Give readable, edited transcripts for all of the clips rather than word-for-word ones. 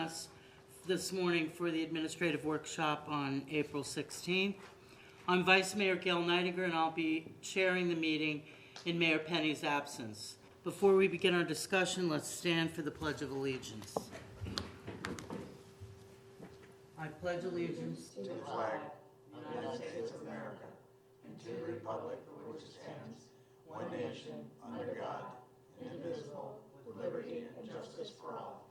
us this morning for the administrative workshop on April 16th. I'm Vice Mayor Gail Nightinger, and I'll be chairing the meeting in Mayor Penny's absence. Before we begin our discussion, let's stand for the Pledge of Allegiance. I pledge allegiance to the flag of the United States of America and to the republic for which it stands, one nation, under God, indivisible, with liberty and justice for all.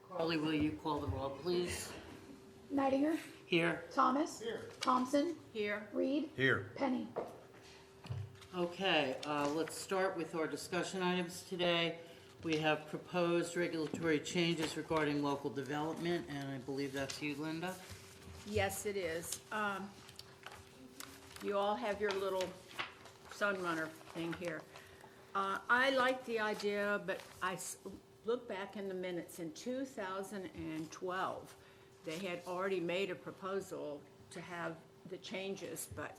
Carly, will you call the roll, please? Nightinger, Here. Thomas, Thompson, Here. Reed, Here. Penny. Okay, let's start with our discussion items today. We have proposed regulatory changes regarding local development, and I believe that's you, Linda. Yes, it is. You all have your little Sunrunner thing here. I like the idea, but look back in the minutes. In 2012, they had already made a proposal to have the changes, but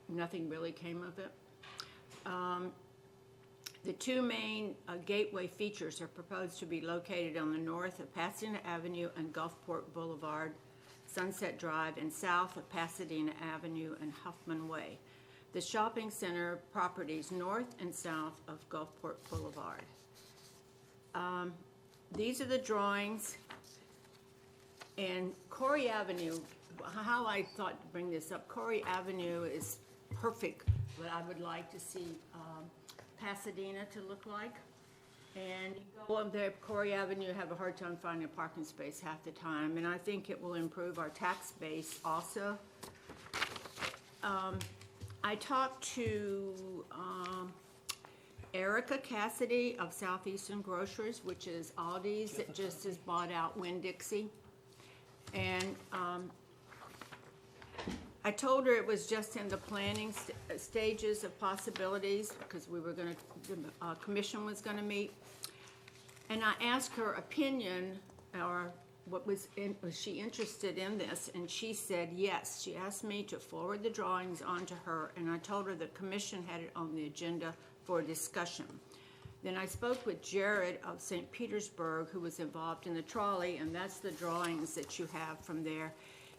nothing really came of it. The two main gateway features are proposed to be located on the north of Pasadena Avenue and Gulfport Boulevard, Sunset Drive, and south of Pasadena Avenue and Huffman Way. The shopping center properties north and south of Gulfport Boulevard. These are the drawings. And Corey Avenue, how I thought to bring this up, Corey Avenue is perfect, but I would like to see Pasadena to look like. And you go up there, Corey Avenue, you have a hard time finding a parking space half the time, and I think it will improve our tax base also. I talked to Erica Cassidy of Southeastern Groceries, which is Aldi's that just has bought out Winn-Dixie. And I told her it was just in the planning stages of possibilities because we were going to, the commission was going to meet. And I asked her opinion, or was she interested in this? And she said yes. She asked me to forward the drawings onto her, and I told her the commission had it on the agenda for discussion. Then I spoke with Jared of St. Petersburg, who was involved in the trolley, and that's the drawings that you have from there.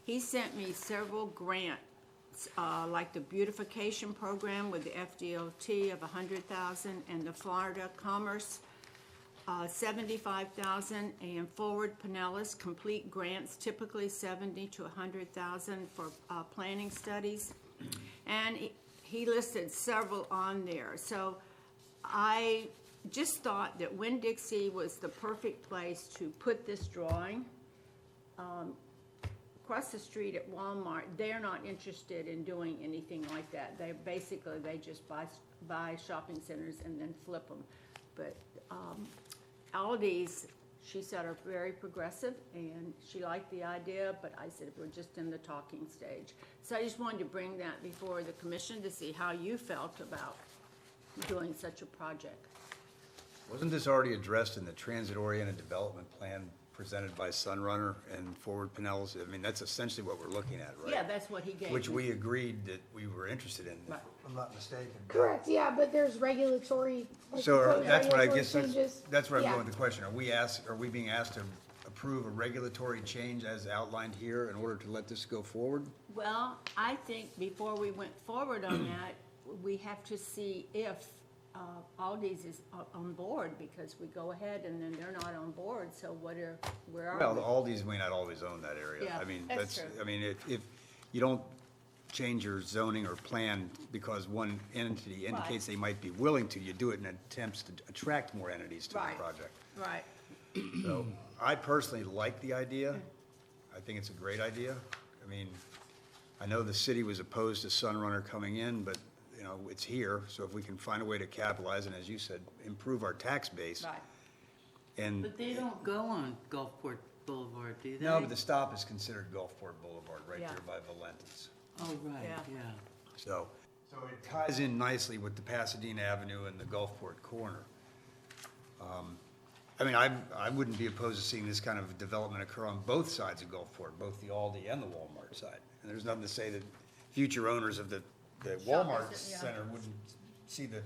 He sent me several grants, like the beautification program with the FDOT of $100,000 and the Florida Commerce $75,000, and Forward Pinellas complete grants, typically $70,000 to $100,000 for planning studies, and he listed several on there. So I just thought that Winn-Dixie was the perfect place to put this drawing. Across the street at Walmart, they're not interested in doing anything like that. They just buy shopping centers and then flip them. But Aldi's, she said, are very progressive, and she liked the idea, but I said we're just in the talking stage. So I just wanted to bring that before the commission to see how you felt about doing such a project. Wasn't this already addressed in the transit-oriented development plan presented by Sunrunner and Forward Pinellas? I mean, that's essentially what we're looking at, right? Yeah, that's what he gave Which me. we agreed that we were interested in, Right. if I'm not mistaken. Correct, yeah, but there's regulatory. So that's what I regulatory guess, changes. that's where I'm Yeah. going with the question. Are we being asked to approve a regulatory change as outlined here in order to let this go forward? Well, I think before we went forward on that, we have to see if Aldi's is on board, because we go ahead and then they're not on board, so where are Well, we? the Aldi's may not always own that area. Yeah, I mean, that's true. I mean, if you don't change your zoning or plan because one entity indicates they might be willing to, you do it in attempts to attract more entities to the Right. project. Right, So I personally like the idea. I think it's a great idea. I mean, I know the city was opposed to Sunrunner coming in, but, you know, it's here. So if we can find a way to capitalize and, as you said, improve our tax base. right. And, But they don't go on Gulfport Boulevard, do they? no, but the stop is considered Gulfport Boulevard, right Yeah. there by Valentis. Oh, right, Yeah. yeah. So it ties in nicely with the Pasadena Avenue and the Gulfport corner. I mean, I wouldn't be opposed to seeing this kind of development occur on both sides of Gulfport, both the Aldi and the Walmart side. And there's nothing to say that future owners of the Walmart yeah. center wouldn't see the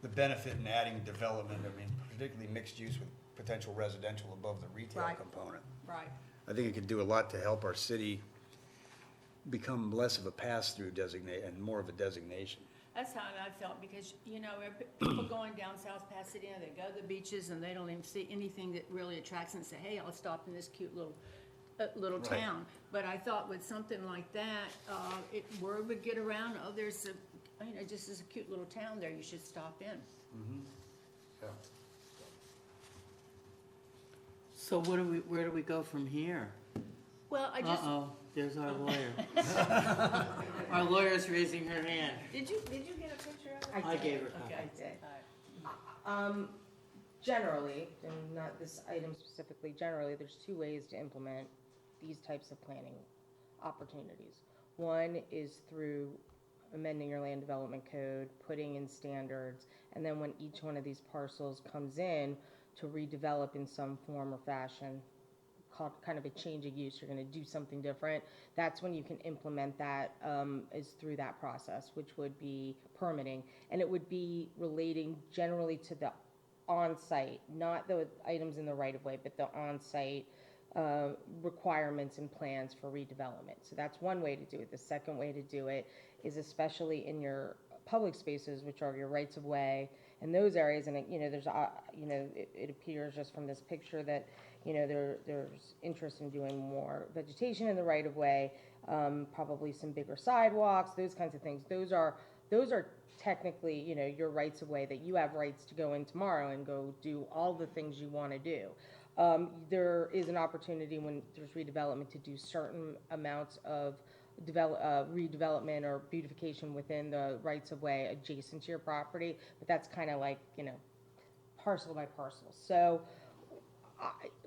benefit in adding development, I mean, particularly mixed use with potential residential above the retail Right. component. Right. I think it could do a lot to help our city become less of a pass-through designate and more of a designation. That's how I felt, because, people going down South Pasadena, they go to the beaches and they don't even see anything that really attracts them and say, hey, I'll stop in this cute little Right. town. But I thought with something like that, word would get around, oh, there's just as a cute little town there, you should stop in. So where do we go from here? Well, I just, Uh-oh, there's our lawyer. Our lawyer's raising her hand. did you get a picture of it? I gave her a Okay. copy. I did. All right. Generally, and not this item specifically, generally, there's two ways to implement these types of planning opportunities. One is through amending your land development code, putting in standards, and then when each one of these parcels comes in to redevelop in some form or fashion, called kind of a change of use, you're gonna do something different, that's when you can implement that, is through that process, which would be permitting. And it would be relating generally to the on-site, not the items in the right-of-way, but the on-site requirements and plans for redevelopment. So that's one way to do it. The second way to do it is especially in your public spaces, which are your rights-of-way, and those areas, and there's, it appears just from this picture that, there's interest in doing more vegetation in the right-of-way, probably some bigger sidewalks, those kinds of things. Those are technically, your rights of way that you have rights to go in tomorrow and go do all the things you want to do. There is an opportunity when there's redevelopment to do certain amounts of redevelopment or beautification within the rights of way adjacent to your property, but that's kind of like, parcel by parcel. So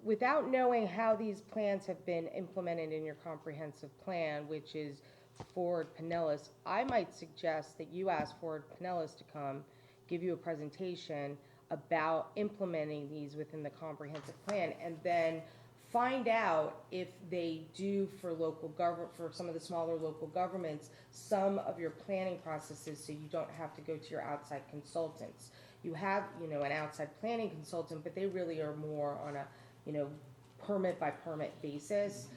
without knowing how these plans have been implemented in your comprehensive plan, which is Ford Pinellas, I might suggest that you ask Ford Pinellas to come, give you a presentation about implementing these within the comprehensive plan, and then find out if they do for some of the smaller local governments, some of your planning processes, so you don't have to go to your outside consultants. You have, an outside planning consultant, but they really are more on a, permit by permit basis.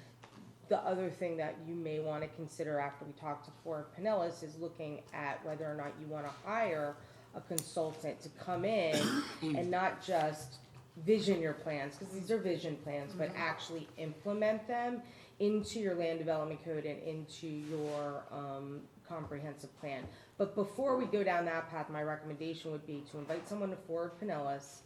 The other thing that you may want to consider after we talk to Ford Pinellas is looking at whether or not you want to hire a consultant to come in and not just vision your plans, because these are vision plans, but actually implement them into your land development code and into your comprehensive plan. But before we go down that path, my recommendation would be to invite someone to Ford Pinellas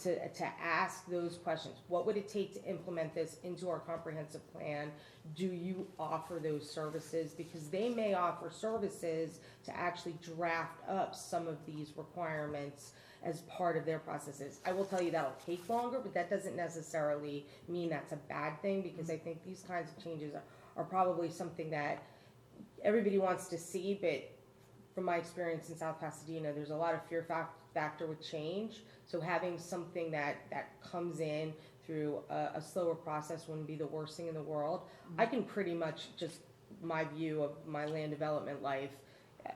to ask those questions. What would it take to implement this into our comprehensive plan? Do you offer those services? Because they may offer services to actually draft up some of these requirements as part of their processes. I will tell you that'll take longer, but that doesn't necessarily mean that's a bad thing, because I think these kinds of changes are probably something that everybody wants to see, but from my experience in South Pasadena, there's a lot of fear factor with change. So having something that comes in through a slower process wouldn't be the worst thing in the world. I can pretty much just, my view of my land development life,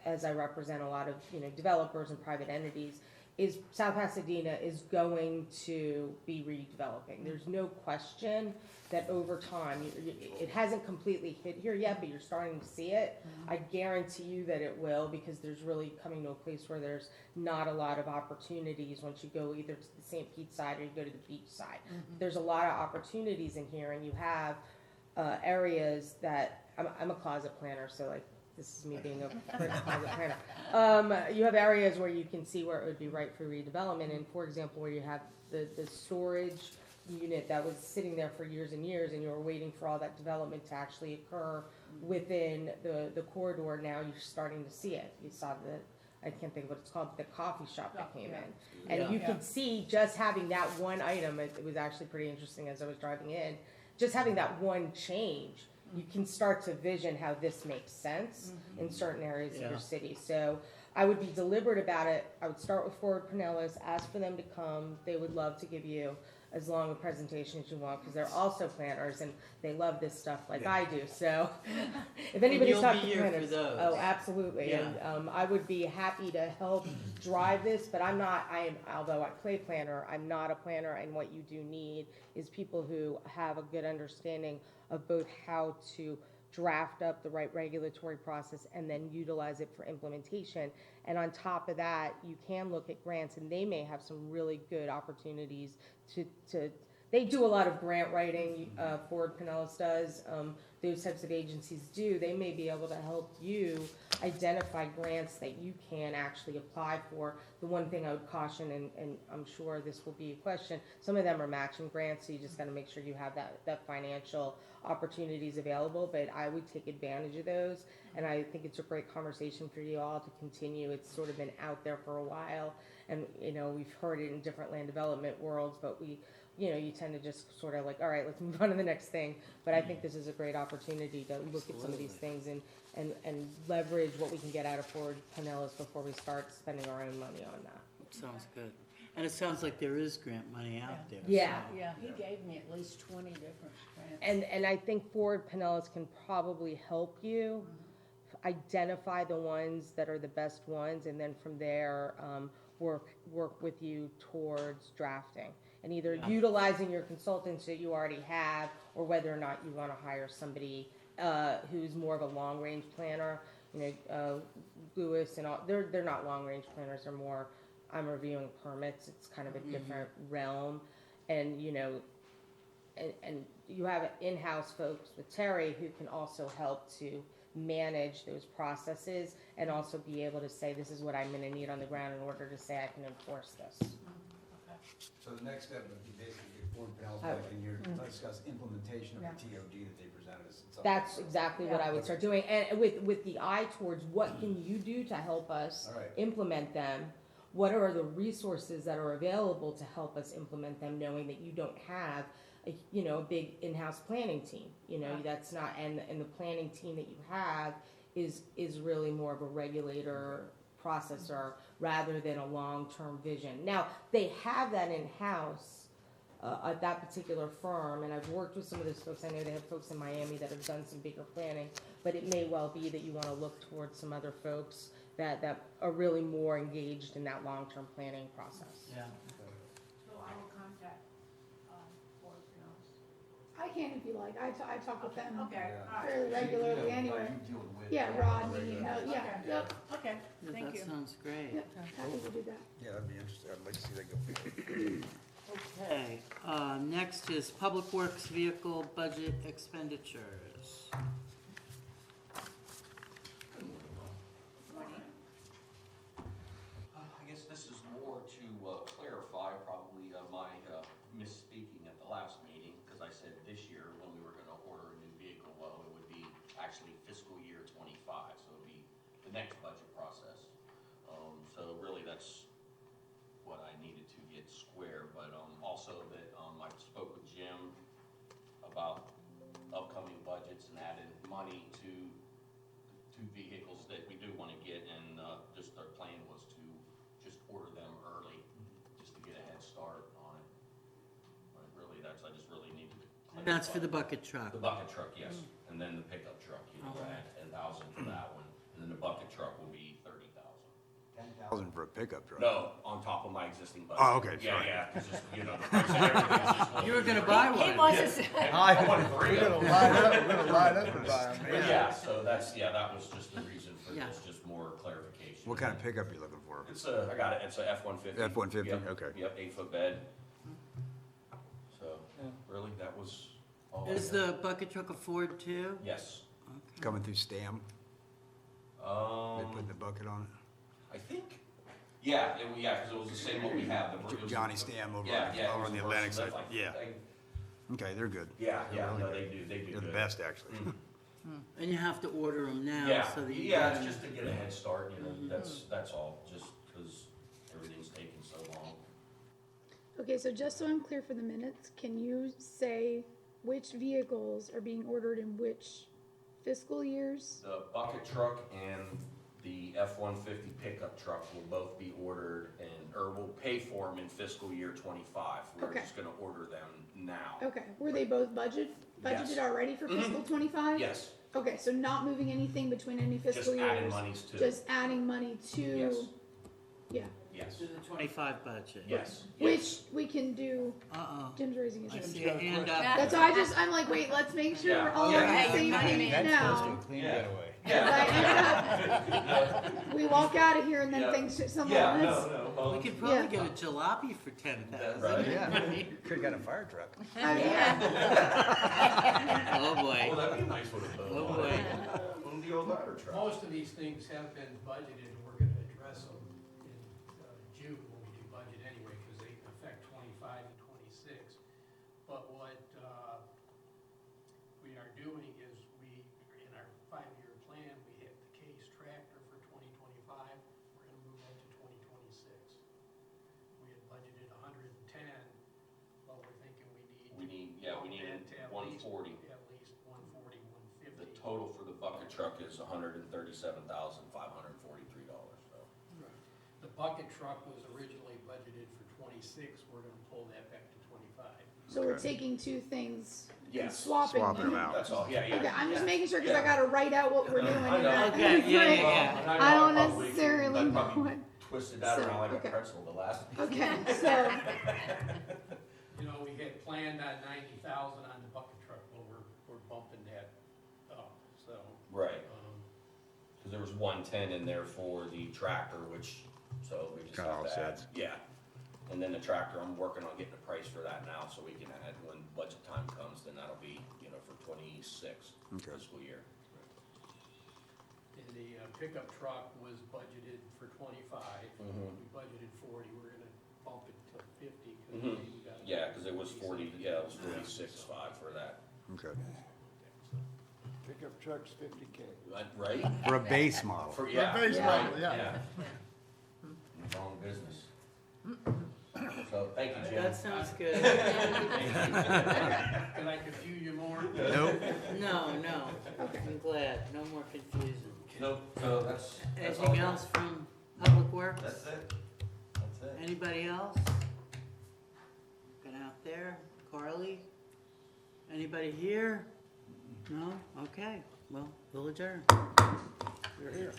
as I represent a lot of developers and private entities, is South Pasadena is going to be redeveloping. There's no question that over time, it hasn't completely hit here yet, but you're starting to see it. I guarantee you that it will, because there's really coming to a place where there's not a lot of opportunities once you go either to the St. Pete side or you go to the beach side. There's a lot of opportunities in here, and you have areas that, I'm a closet planner, so like, this is me being a closet planner. You have areas where you can see where it would be right for redevelopment, and for example, where you have the storage unit that was sitting there for years and years, and you were waiting for all that development to actually occur within the corridor. Now you're starting to see it. You saw I can't think of what it's called, the coffee shop that came in. And you could see just having that one item, it was actually pretty interesting as I was driving in, just having that one change, you can start to vision how this makes sense in certain areas of your city. So I would be deliberate about it. I would start with Ford Pinellas, ask for them to come. They would love to give you as long a presentation as you want, because they're also planners and they love this stuff like I do, so. If anybody's you'll talked be to here for planners. those. Oh, absolutely, Yeah. and, I would be happy to help drive this, but although I play planner, I'm not a planner, and what you do need is people who have a good understanding of both how to draft up the right regulatory process and then utilize it for implementation. And on top of that, you can look at grants, and they may have some really good opportunities to they do a lot of grant writing, Ford Pinellas does, those types of agencies do. They may be able to help you identify grants that you can actually apply for. The one thing I would caution, and I'm sure this will be a question, some of them are matching grants, so you just gotta make sure you have that financial opportunities available, but I would take advantage of those. And I think it's a great conversation for you all to continue. It's sort of been out there for a while, and, we've heard it in different land development worlds, but you tend to just sort of like, all right, let's move on to the next thing. But I think this is a great opportunity to look at some of these things and leverage what we can get out of Ford Pinellas before we start spending our own money on that. Sounds good. And it sounds like there is grant money out there. Yeah. so- Yeah, he gave me at least 20 different grants. And I think Ford Pinellas can probably help you identify the ones that are the best ones, and then from there, work with you towards drafting. And either Yeah. utilizing your consultants that you already have, or whether or not you wanna hire somebody, who's more of a long-range planner. Lewis and all, they're not long-range planners, they're more, I'm reviewing permits, it's kind of a different realm. And, and you have in-house folks with Terry who can also help to manage those processes and also be able to say, this is what I'm gonna need on the ground in order to say I can enforce this. So the next step would be basically get Ford Pinellas back in here to discuss implementation of the TOD that they presented us. That's exactly what I would start doing, and with the eye towards what can you do to help us All right. implement them? What are the resources that are available to help us implement them, knowing that you don't have a big in-house planning team? That's not, and the planning team that you have is really more of a regulator, processor, rather than a long-term vision. Now, they have that in-house at that particular firm, and I've worked with some of those folks. I know they have folks in Miami that have done some bigger planning, but it may well be that you want to look towards some other folks that are really more engaged in that long-term planning process. Yeah. So I will contact, Ford Pinellas. I can if you like. I talk with them Okay, all right. fairly regularly anyway. Yeah, Rodney, yeah, yep, Okay, Yeah, thank that you. sounds great. yep, happy to do that. Yeah, that'd be interesting. I'd like to see that go. Okay, next is Public Works Vehicle Budget Expenditures. I guess this is more to clarify probably my misspeaking at the last meeting, because I said this year when we were gonna order a new vehicle, well, it would be actually fiscal year '25, so it would be the next budget process. So really that's what I needed to get square, but also that I spoke with Jim about upcoming budgets and adding money to vehicles that we do want to get, and just our plan was to just order them early, just to get a head start on it. But really, I just really needed to clarify. That's for the bucket truck. The bucket truck, yes, and then the pickup truck, add 10,000 for that one, and then the bucket truck will be 30,000. 10,000 for a pickup truck. No, on top of my existing budget. Oh, okay, Yeah, sorry. yeah, because the price of everything's just. You were gonna buy He one. wants to say, I wanted three of them. We're gonna line up and buy them. But yeah, so that was just the reason for Yeah. this, just more clarification. What kind of pickup are you looking for? It's I got it, it's a F-150. F-150, Yep, okay. Yep, 8-foot bed. So, really, that was all I Is had. the bucket truck a Ford too? Yes. Coming through STAM? They putting the bucket on I think, yeah, because it was the same what we have. it? Johnny STAM over Yeah, yeah. on it the was Atlantic side. versatile. Yeah, okay, they're good. Yeah, They're really no, good. they do They're the good. best, actually. And you have to order them now Yeah, so that you yeah, got it's 'em. just to get a head start, that's all, just because everything's taking so long. Okay, so just so I'm clear for the minutes, can you say which vehicles are being ordered in which fiscal years? The bucket truck and the F-150 pickup truck will both be ordered or we'll pay for them in fiscal year '25. We're Okay. just gonna order them now. Okay, were they both budgeted Yes. already for fiscal 25? Yes, Okay, so not moving anything between any fiscal just years? adding monies to. Just adding money to, Yes. yeah, Yes, To the 25 budget. yes. which we can do, Uh-oh. Jim's raising his I hand. see a hand up. That's why I'm like, wait, let's make sure we're all on Yeah. the same Yeah. page That's supposed to now. be a clean Yeah. getaway. We walk out of here and then Yeah. things, someone, Yeah, that's, no. We could probably Yeah. get a jalopy for 10,000. Right. Yeah, could've got a fire truck. I mean, Oh, Oh, boy. that'd be a nice one to put Oh, on. boy. One of the old ladder trucks. Most of these things have been budgeted, and we're gonna address them in June when we do budget anyway, because they affect 25 and 26. But what we are doing is in our 5-year plan, we hit the Case tractor for 2025, we're gonna move that to 2026. We had budgeted 110, but we're thinking We need, we need bump that to at least- 140. At least 140, 150. The total for the bucket truck is $137,543, so. The bucket truck was originally budgeted for 26, we're gonna pull that back to 25. so we're Okay. taking two things and Yes. swapping Swapping them them. out. That's all, yeah. Okay, I'm just yeah. making sure, cause I Yeah. gotta write out what we're doing. I and know. not- Okay, yeah, yeah, yeah. And I know don't probably- necessarily I know probably what, Twisted that So, around like okay. a pretzel the last. okay, so, You know, we had planned on 90,000 on the bucket truck, but we're bumping that up, so. Right, because there was 110 in there for the tractor, which, so we just Kinda have to add. offsets. Yeah, and then the tractor, I'm working on getting a price for that now, so we can add, when budget time comes, then that'll be, for 26 Okay. fiscal year. And the pickup truck was budgeted for 25, Mhm. we budgeted 40, we're gonna bump it to 50. 'Cause Mhm. we got- Yeah, because it was 40, yeah, it was 46.5 for that. Okay. Pickup truck's 50K. Right? For a base model. For, yeah, base right, model, yeah. Wrong business. So, thank you, Jim. That sounds good. Can I confuse you more? Nope. No, no. okay. I'm glad. No more confusion. Nope, so that's all. Anything else from Public Works? That's it. That's it. Anybody else? Been out there? Carly? Anybody here? No? Okay. Well, we'll adjourn. We're here.